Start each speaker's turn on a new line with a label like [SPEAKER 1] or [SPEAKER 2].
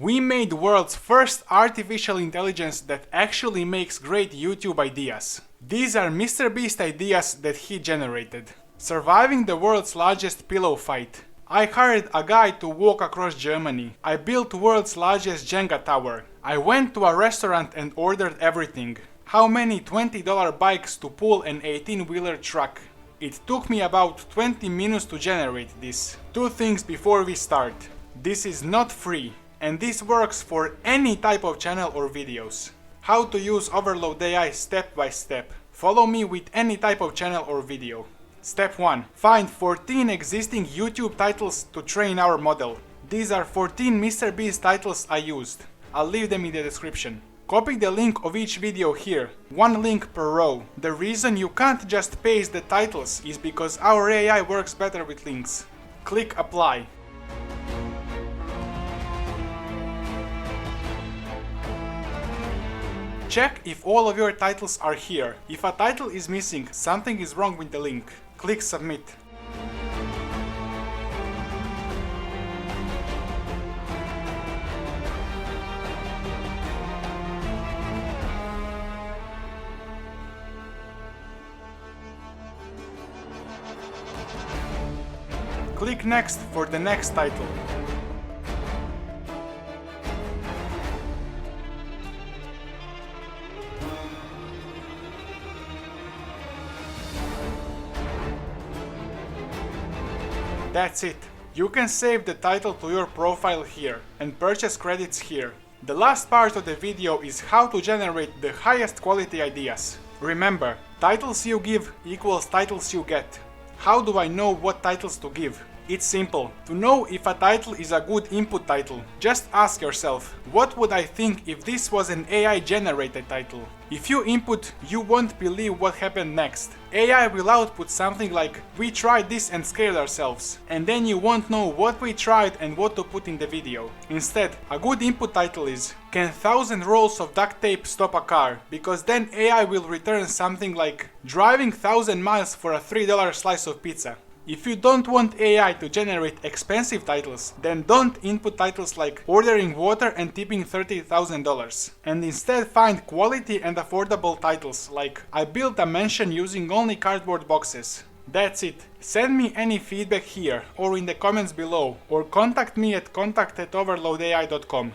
[SPEAKER 1] We made the world's first artificial intelligence that actually makes great YouTube ideas. These are MrBeast ideas that he generated. Surviving the world's largest pillow fight. I hired a guy to walk across Germany. I built world's largest Jenga tower. I went to a restaurant and ordered everything. How many $20 bikes to pull an 18-wheeler truck? It took me about 20 minutes to generate this. Two things before we start. This is not free, and this works for any type of channel or videos. How to use OverloadAI step by step. Follow me with any type of channel or video. Step 1. Find 14 existing YouTube titles to train our model. These are 14 MrBeast titles I used. I'll leave them in the description. Copy the link of each video here, one link per row. The reason you can't just paste the titles is because our AI works better with links. Click apply. Check if all of your titles are here. If a title is missing, something is wrong with the link. Click submit. Click next for the next title. That's it. You can save the title to your profile here and purchase credits here. The last part of the video is how to generate the highest quality ideas. Remember, titles you give equals titles you get. How do I know what titles to give? It's simple. To know if a title is a good input title, just ask yourself, what would I think if this was an AI generated title? If you input, you won't believe what happened next. AI will output something like, we tried this and scared ourselves. And then you won't know what we tried and what to put in the video. Instead, a good input title is, can 1,000 rolls of duct tape stop a car? Because then AI will return something like, driving 1,000 miles for a $3 slice of pizza. If you don't want AI to generate expensive titles, then don't input titles like ordering water and tipping $30,000. And instead find quality and affordable titles like I built a mansion using only cardboard boxes. That's it. Send me any feedback here or in the comments below or contact me at contact@overloadai.com.